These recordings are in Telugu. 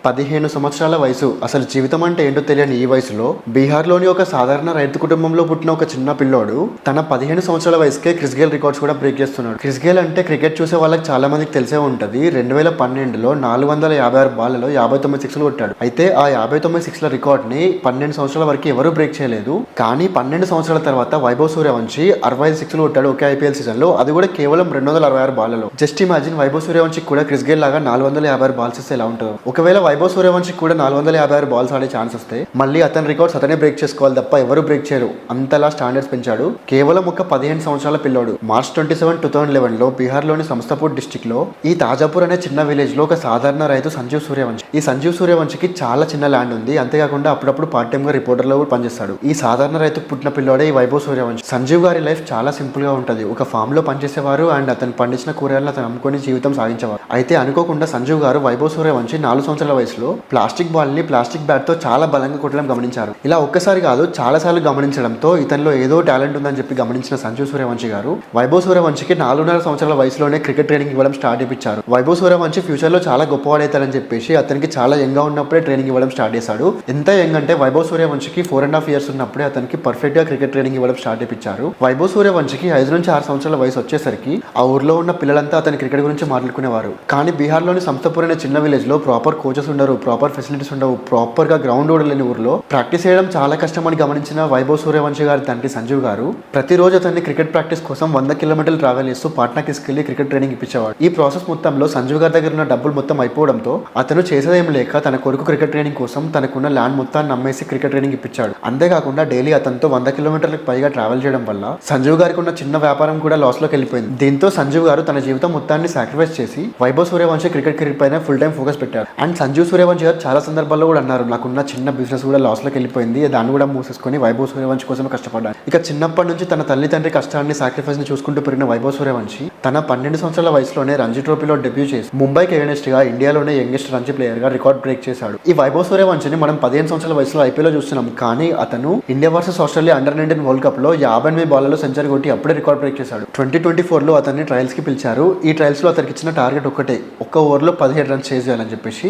15 సంవత్సరాల వయసు. అసలు జీవితం అంటే ఏంటో తెలియని ఈ వయసులో బీహార్లోని ఒక సాధారణ రైతు కుటుంబంలో పుట్టిన ఒక చిన్న పిల్లోడు తన 15 సంవత్సరాల వయసుకే క్రిస్ గేల్ రికార్డ్స్ కూడా బ్రేక్ చేస్తున్నాడు. క్రిస్ గేల్ అంటే క్రికెట్ చూసే వాళ్ళకి చాలా మందికి తెలిసే ఉంటది. 2012లో 456 బాళ్లలో 59 సిక్స్లు కొట్టాడు. అయితే ఆ 59 సిక్స్ల రికార్డ్ ని 12 సంవత్సరాల వరకు ఎవరూ బ్రేక్ చేయలేదు. కానీ 12 సంవత్సరాల తర్వాత వైభవ్ సూర్యవంశి 65 సిక్స్లు కొట్టాడు ఒకే ఐపీఎల్ సీజన్ లో. అది కూడా కేవలం 266 బాళ్లలో. జస్ట్ ఇమాజిన్, వైభవ్ సూర్యవంశి కూడా క్రిస్ గేల్ లాగా 456 బాల్స్ ఇస్తే ఎలా ఉంటుందో. ఒకవేళ వైభవ్ సూర్యవంశి కూడా 456 బాల్స్ ఆడే ఛాన్స్ వస్తే మళ్ళీ అతని రికార్డ్స్ అతనే బ్రేక్ చేసుకోవాలి తప్ప ఎవరు బ్రేక్ చేయరు. అంతలా స్టాండర్డ్స్ పెంచాడు. కేవలం ఒక 15 సంవత్సరాల పిల్లోడు. మార్చ్ 27, 2011లో బీహార్లోని సంస్థపూర్ డిస్టిక్ లో ఈ తాజాపూర్ అనే చిన్న విలేజ్ లో ఒక సాధారణ రైతు సంజీవ్ సూర్యవంశి. ఈ సంజీవ్ సూర్యవంశికి చాలా చిన్న ల్యాండ్ ఉంది. అంతేకాకుండా అప్పుడప్పుడు పార్ట్ టైమ్ గా రిపోర్టర్ లో కూడా పనిచేస్తాడు. ఈ సాధారణ రైతుకు పుట్టిన పిల్లోడే ఈ వైభవ్ సూర్యవంశి. సంజీవ్ గారి లైఫ్ చాలా సింపుల్ గా ఉంటది. ఒక ఫామ్ లో పనిచేసేవారు అండ్ అతను పండించిన కూరగాయలను అతను అమ్ముకొని జీవితం సాగించేవారు. అయితే అనుకోకుండా సంజీవ్ గారు వైభవ్ సూర్యవంశి 4 సంవత్సరాల వయసులో ప్లాస్టిక్ బాల్ ని ప్లాస్టిక్ బ్యాట్ తో చాలా బలంగా కొట్టడం గమనించారు. ఇలా ఒక్కసారి కాదు, చాలా సార్లు గమనించడంతో ఇతనిలో ఏదో టాలెంట్ ఉందని చెప్పి గమనించిన సంజీవ్ సూర్యవంశి గారు వైభవ్ సూర్యవంశికి 4.5 సంవత్సరాల వయసులోనే క్రికెట్ ట్రైనింగ్ ఇవ్వడం స్టార్ట్ చేయించారు. వైభవ్ సూర్యవంశి ఫ్యూచర్ లో చాలా గొప్పవాడైతారని చెప్పేసి అతనికి చాలా యంగ్ గా ఉన్నప్పుడే ట్రైనింగ్ ఇవ్వడం స్టార్ట్ చేశాడు. ఎంత యంగ్ అంటే వైభవ్ సూర్యవంశికి 4.5 years ఉన్నప్పుడే అతనికి పర్ఫెక్ట్ గా క్రికెట్ ట్రైనింగ్ ఇవ్వడం స్టార్ట్ చేయించారు. వైభవ్ సూర్యవంశికి 5 నుంచి 6 సంవత్సరాల వయసు వచ్చేసరికి ఆ ఊర్లో ఉన్న పిల్లలంతా అతని క్రికెట్ గురించి మాట్లాడుకునేవారు. కానీ బీహార్లోని సంస్థపూర్ అనే చిన్న విలేజ్ లో ప్రాపర్ కోచెస్ ఉండరు, ప్రాపర్ ఫెసిలిటీస్ ఉండవు, ప్రాపర్ గా గ్రౌండ్ కూడా లేని ఊర్లో ప్రాక్టీస్ చేయడం చాలా కష్టమని గమనించిన వైభవ్ సూర్యవంశి గారి తండ్రి సంజీవ్ గారు ప్రతిరోజు అతన్ని క్రికెట్ ప్రాక్టీస్ కోసం 100 కిలోమీటర్లు ట్రావెల్ చేస్తూ పాట్నాకి తీసుకెళ్లి క్రికెట్ ట్రైనింగ్ ఇప్పించేవాడు. ఈ ప్రాసెస్ మొత్తంలో సంజీవ్ గారి దగ్గర ఉన్న డబ్బులు మొత్తం అయిపోవడంతో అతను చేసేదేం లేక తన కొడుకు క్రికెట్ ట్రైనింగ్ కోసం తనకున్న ల్యాండ్ మొత్తాన్ని నమ్మేసి క్రికెట్ ట్రైనింగ్ ఇప్పించాడు. అంతేకాకుండా డైలీ అతనితో 100 కిలోమీటర్లకు పైగా ట్రావెల్ చేయడం వల్ల సంజీవ్ గారికి ఉన్న చిన్న వ్యాపారం కూడా లాస్ లోకి వెళ్ళిపోయింది. దీంతో సంజీవ్ గారు తన జీవితం మొత్తాన్ని సాక్రిఫైస్ చేసి వైభవ్ సూర్యవంశి క్రికెట్ కెరీర్ పైన ఫుల్ టైం ఫోకస్ పెట్టారు. అండ్ సంజీవ్ సూర్యవంశి గారు చాలా సందర్భాల్లో కూడా అన్నారు, నాకున్న చిన్న బిజినెస్ కూడా లాస్ లోకి వెళ్ళిపోయింది, దాన్ని కూడా మూసేసుకొని వైభవ్ సూర్యవంశి కోసం కష్టపడ్డాను. ఇక చిన్నప్పటి నుంచి తన తల్లిదండ్రి కష్టాన్ని సాక్రిఫైస్ ని చూసుకుంటూ పెరిగిన వైభవ్ సూర్యవంశి తన 12 సంవత్సరాల వయసులోనే రంజీ ట్రోఫీలో డెబ్యూ చేసి ముంబైకి ఎగెనెస్ట్ గా ఇండియాలోనే యంగెస్ట్ రంజీ ప్లేయర్ గా రికార్డ్ బ్రేక్ చేశాడు. ఈ వైభవ్ సూర్యవంశిని మనం 15 సంవత్సరాల వయసులో ఐపీఎల్ లో చూస్తున్నాం. కానీ అతను India versus Australia under-19 world cup లో 58 బాల్లలో సెంచరీ కొట్టి అప్పుడే రికార్డ్ బ్రేక్ చేశాడు. 2024లో అతన్ని ట్రయల్స్ కి పిలిచారు. ఈ ట్రయల్స్ లో అతనికి ఇచ్చిన టార్గెట్ ఒక్కటే, ఒక్క ఓవర్లో 17 రన్స్ చేయాలని చెప్పేసి.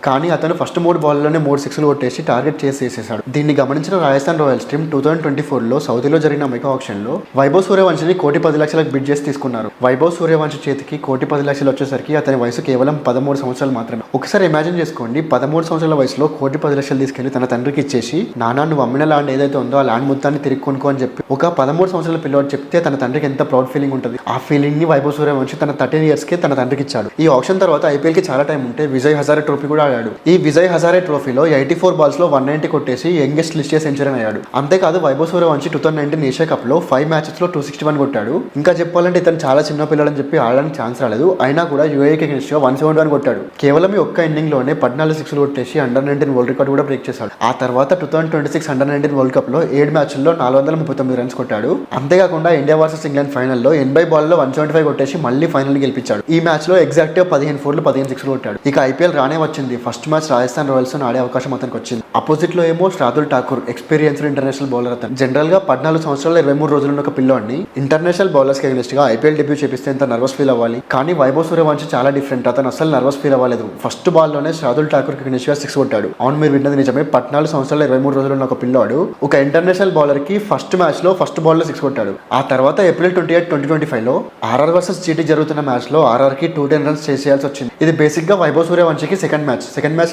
కానీ అతను ఫస్ట్ 3 బాల్లోనే 3 సిక్స్లు కొట్టేసి టార్గెట్ చేసేసాడు. దీన్ని గమనించిన రాజస్థాన్ రాయల్స్ టీమ్ 2024లో సౌదీలో జరిగిన మెగా ఆక్షన్ లో వైభవ్ సూర్యవంశిని 1,10,00,000 బిడ్ చేసి తీసుకున్నారు. వైభవ్ సూర్యవంశి చేతికి 1,10,00,000 వచ్చేసరికి అతని వయసు కేవలం 13 సంవత్సరాలు మాత్రమే. ఒకసారి ఇమాజిన్ చేసుకోండి, 13 సంవత్సరాల వయసులో 1,10,00,000 తీసుకెళ్లి తన తండ్రికి ఇచ్చేసి, నాన్న నువ్వు అమ్మిన ల్యాండ్ ఏదైతే ఉందో ఆ ల్యాండ్ మొత్తాన్ని తిరిగి కొనుక్కో అని చెప్పి ఒక 13 సంవత్సరాల పిల్లోడు చెప్తే తన తండ్రికి ఎంత ప్రౌడ్ ఫీలింగ్ ఉంటుంది. ఆ ఫీలింగ్ ని వైభవ్ సూర్యవంశి తన 13 years కి తన తండ్రికి ఇచ్చాడు. ఈ ఆక్షన్ తర్వాత ఐపీఎల్ కి చాలా టైం ఉంటే విజయ్ హజారే ట్రోఫీ కూడా ఆడాడు. ఈ విజయ్ హజారే ట్రోఫీలో 84 బాల్స్లో 190 కొట్టేసి యంగెస్ట్ లిస్ట్ సెంచరీ అయ్యాడు. అంతేకాదు వైభవ్ సూర్యవంశి 2019 ఏషియా కప్ లో 5 మ్యాచెస్లో 261 కొట్టాడు. ఇంకా చెప్పాలంటే ఇతను చాలా చిన్న పిల్లలని చెప్పి ఆడడానికి ఛాన్స్ రాలేదు. అయినా కూడా యూఏఈకి అగెన్స్ట్ గా 171 కొట్టాడు. కేవలం ఈ ఒక్క ఇన్నింగ్ లోనే 14 సిక్స్లు కొట్టేసి అండర్-19 వరల్డ్ రికార్డ్ కూడా బ్రేక్ చేశాడు. ఆ తర్వాత 2026 అండర్-19 వరల్డ్ కప్ లో 7 మ్యాచ్ల్లో 439 రన్స్ కొట్టాడు. అంతేకాకుండా ఇండియా వర్సెస్ ఇంగ్లాండ్ ఫైనల్లో 80 బాల్లో 175 కొట్టేసి మళ్ళీ ఫైనల్ గెలిపించాడు. ఈ మ్యాచ్ లో ఎగ్జాక్ట్ 15 4లు 15 సిక్స్లు కొట్టాడు. ఇక ఐపీఎల్ రానే వచ్చింది. ఫస్ట్ మ్యాచ్ రాజస్థాన్ రాయల్స్ ఆడే అవకాశం అతనికి వచ్చింది. అపోజిట్ లో ఏమో Shardul Thakur, experienced international bowler. అతను జనరల్ గా 14 సంవత్సరాలు 23 రోజులు ఉన్న ఒక పిల్లోడిని ఇంటర్నేషనల్ బౌలర్స్ కి అగెన్స్ట్ గా ఐపీఎల్ డెబ్యూ చేపిస్తే ఎంత నర్వస్ ఫీల్ అవ్వాలి. కానీ వైభవ్ సూర్యవంశి చాలా డిఫరెంట్. అతను అసలు నర్వస్ ఫీల్ అవ్వలేదు. ఫస్ట్ బాల్ లోనే శార్దుల్ ఠాకూర్ కి అగెన్స్ట్ గా 6 కొట్టాడు. అవును, మీరు విన్నది నిజమే. 14 సంవత్సరాలు 23 రోజులు ఉన్న ఒక పిల్లోడు ఒక ఇంటర్నేషనల్ బౌలర్ కి ఫస్ట్ మ్యాచ్ లో ఫస్ట్ బాల్ లో 6 కొట్టాడు. ఆ తర్వాత ఏప్రిల్ 28, 2025లో ఆర్ఆర్ వర్సెస్ జీటీ జరుగుతున్న మ్యాచ్ లో ఆర్ఆర్ కి 210 రన్స్ చేసేయాల్సి వచ్చింది. ఇది బేసిక్ గా వైభవ్ సూర్యవంశికి సెకండ్ మ్యాచ్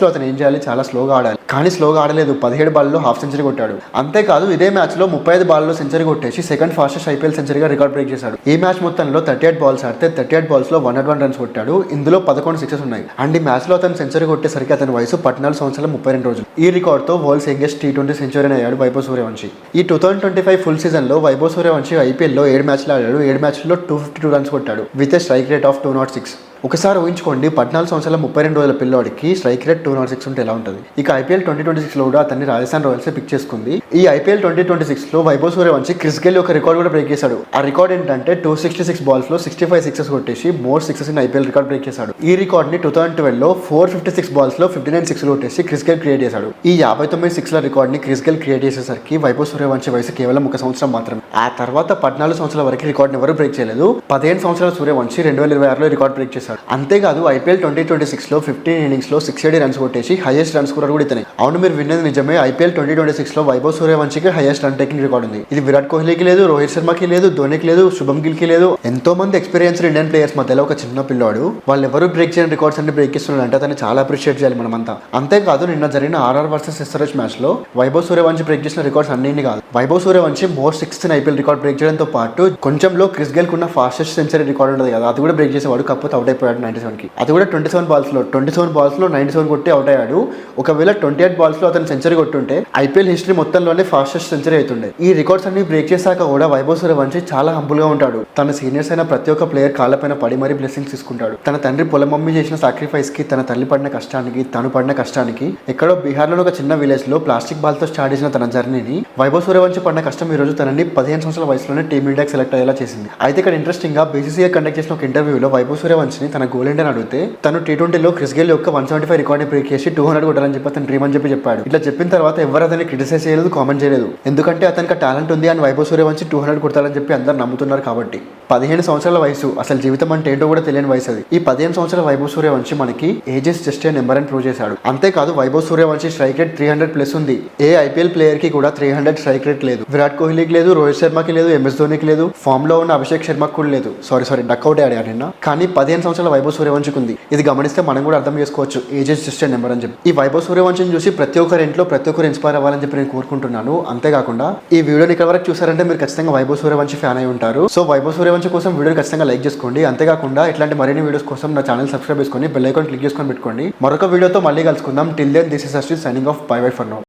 లో అతను ఏం చేయాలి, చాలా స్లోగా ఆడాలి. కానీ స్లోగా ఆడలేదు. 17 బాల్లో హాఫ్ సెంచరీ కొట్టాడు. అంతేకాదు ఇదే మ్యాచ్ లో 35 బాల్లో సెంచరీ కొట్టేసి సెకండ్ ఫాస్టెస్ట్ ఐపీఎల్ సెంచరీగా రికార్డ్ బ్రేక్ చేశాడు. ఈ మ్యాచ్ మొత్తంలో 38 బాల్స్ ఆడితే 38 బాల్స్ లో 101 రన్స్ కొట్టాడు. ఇందులో 11 సిక్సెస్ ఉన్నాయి. అండ్ ఈ మ్యాచ్ లో అతను సెంచరీ కొట్టేసరికి అతని వయసు 14 సంవత్సరాల 32 రోజులు. ఈ రికార్డ్ తో వరల్డ్స్ యంగెస్ట్ T20 సెంచరీ అయ్యాడు వైభవ్ సూర్యవంశి. ఈ 2025 ఫుల్ సీజన్ లో వైభవ్ సూర్యవంశి ఐపీఎల్ లో 7 మ్యాచ్లు ఆడాడు. 7 మ్యాచ్ల్లో 252 రన్స్ కొట్టాడు with a strike rate of 206. ఒకసారి ఊహించుకోండి, 14 సంవత్సరాల 32 రోజుల పిల్లోడికి స్ట్రైక్ రేట్ 206 ఉంటే ఎలా ఉంటుంది. ఇక ఐపీఎల్ 2026లో కూడా అతన్ని రాజస్థాన్ రాయల్స్ పిక్ చేసుకుంది. ఈ ఐపీఎల్ 2026లో వైభవ్ సూర్యవంశి క్రిస్ గేల్ ఒక రికార్డ్ కూడా బ్రేక్ చేశాడు. ఆ రికార్డ్ ఏంటంటే 266 బాల్స్ లో 65 సిక్సెస్ కొట్టేసి more sixes in IPL record break చేశాడు. ఈ రికార్డ్ ని 2012లో 456 బాల్స్ లో 59 సిక్స్లు కొట్టేసి క్రిస్ గేల్ క్రియేట్ చేశాడు. ఈ 59 సిక్స్ల రికార్డ్ ని క్రిస్ గేల్ క్రియేట్ చేసేసరికి వైభవ్ సూర్యవంశి వయసు కేవలం 1 సంవత్సరం మాత్రమే. ఆ తర్వాత 14 సంవత్సరాల వరకు రికార్డ్ ఎవరు బ్రేక్ చేయలేదు. 15 సంవత్సరాల సూర్యవంశి 2026లో రికార్డ్ బ్రేక్ చేశాడు. చేశాడు. అంతేకాదు IPL 2026లో 15 ఇన్నింగ్స్ లో 680 రన్స్ కొట్టేసి హైయెస్ట్ రన్ స్కోరర్ కూడా ఇతనే. అవును, మీరు విన్నది నిజమే. IPL 2026లో వైభవ్ సూర్యవంశీకి హైయెస్ట్ రన్ టేకింగ్ రికార్డ్ ఉంది. ఇది విరాట్ కోహ్లీకి లేదు, రోహిత్ శర్మకి లేదు, ధోనికి లేదు, శుభమ్ గిల్ కి లేదు. ఎంతో మంది ఎక్స్పీరియన్స్డ్ ఇండియన్ ప్లేయర్స్ మధ్యలో ఒక చిన్న పిల్లాడు వాళ్ళు ఎవరు బ్రేక్ చేయని రికార్డ్స్ అన్ని బ్రేక్ చేస్తున్నాడు అంటే అతన్ని చాలా అప్రిషియేట్ చేయాలి మనమంతా. అంతేకాదు నిన్న జరిగిన RR వర్సెస్ SRH మ్యాచ్ లో వైభవ్ సూర్యవంశీ బ్రేక్ చేసిన రికార్డ్స్ అన్ని కాదు. Vaibhav Suryavanshi most 6th IPL record break చేయడంతో పాటు కొంచెంలో క్రిస్ గేల్ కున్న ఫాస్టెస్ట్ సెంచరీ రికార్డ్ ఉండదు కదా, అది కూడా బ్రేక్ చేసేవాడు. కాకపోతే అవుట్ అయిపోయాడు 97 కి. అది కూడా 27 బాల్స్ లో 97 కొట్టి అవుట్ అయ్యాడు. ఒకవేళ 28 బాల్స్ లో అతను సెంచరీ కొట్టుంటే IPL హిస్టరీ మొత్తంలోనే ఫాస్టెస్ట్ సెంచరీ అవుతుండే. ఈ రికార్డ్స్ అన్ని బ్రేక్ చేశాక కూడా వైభవ్ సూర్యవంశీ చాలా హంబుల్ గా ఉంటాడు. తన సీనియర్స్ అయిన ప్రతి ఒక్క ప్లేయర్ కాళ్ళపైన పడి మరీ బ్లెస్సింగ్స్ తీసుకుంటాడు. తన తండ్రి పొలం మమ్మీ చేసిన సాక్రిఫైస్ కి, తన తల్లి పడిన కష్టానికి, తను పడిన కష్టానికి, ఎక్కడో బీహార్ లో ఒక చిన్న విలేజ్ లో ప్లాస్టిక్ బాల్ తో స్టార్ట్ చేసిన తన జర్నీని వైభవ్ సూర్యవంశీ పడిన కష్టం ఈ రోజు తనని 15 సంవత్సరాల వయసులోనే టీమిండియాకి సెలెక్ట్ అయ్యేలా చేసింది. అయితే ఇక్కడ ఇంట్రెస్టింగ్ గా BCCI కండక్ట్ చేసిన ఒక ఇంటర్వ్యూలో వైభవ్ సూర్యవంశీని తన గోల్ ఏంటని అడిగితే తను T20లో క్రిస్ గేల్ యొక్క 175 రికార్డ్ ని బ్రేక్ చేసి 200 కొట్టాలని చెప్పి అతను డ్రీమ్ అని చెప్పాడు. ఇట్లా చెప్పిన తర్వాత ఎవరు అతన్ని క్రిటిసైజ్ చేయలేదు, కామెంట్ చేయలేదు. ఎందుకంటే అతనికి టాలెంట్ ఉంది అని వైభవ్ సూర్యవంశీ 200 కొడతాడని చెప్పి అందరు నమ్ముతున్నారు కాబట్టి. 15 సంవత్సరాల వయసు, అసలు జీవితం అంటే ఏంటో కూడా తెలియని వయసు అది. ఈ 15 సంవత్సరాల వైభవ్ సూర్యవంశీ మనకి ఏజెస్ జస్ట్ ఏ నెంబర్ అని ప్రూవ్ చేశాడు. అంతేకాదు వైభవ్ సూర్యవంశీ స్ట్రైక్ రేట్ 300+ ఉంది. ఏ IPL ప్లేయర్ కి కూడా 300 స్ట్రైక్ రేట్ లేదు. విరాట్ కోహ్లీకి లేదు, రోహిత్ శర్మకి లేదు, MS ధోనికి లేదు, ఫామ్ లో ఉన్న అభిషేక్ శర్మకు కూడా లేదు. సారీ డక్అవుట్ ఆడాడు నిన్న. కానీ 15 సంవత్సరాల వైభవ్ సూర్యవంశీకి ఉంది. ఇది గమనిస్తే మనం కూడా అర్థం చేసుకోవచ్చు ఏజెస్ జస్ట్ ఏ నెంబర్ అని చెప్పి. ఈ వైభవ్ సూర్యవంశీని చూసి ప్రతి ఒక్కరి ఇంట్లో ప్రతి ఒక్కరు ఇన్స్పైర్ అవ్వాలని చెప్పి నేను కోరుకుంటున్నాను. అంతేకాకుండా ఈ వీడియోని ఇక్కడ వరకు చూసారంటే మీరు ఖచ్చితంగా వైభవ్ సూర్యవంశీ ఫ్యాన్ అయి ఉంటారు. సో వైభవ్ సూర్యవంశీ కోసం వీడియోని ఖచ్చితంగా లైక్ చేసుకోండి. అంతేకాకుండా ఇట్లాంటి మరిన్ని వీడియోస్ కోసం నా ఛానల్ సబ్స్క్రైబ్ చేసుకొని బెల్ ఐకాన్ క్లిక్ చేసుకొని పెట్టుకోండి. మరొక వీడియోతో మళ్ళీ కలుసుకుందాం. Till then this is Ashwin signing off. Bye bye for now.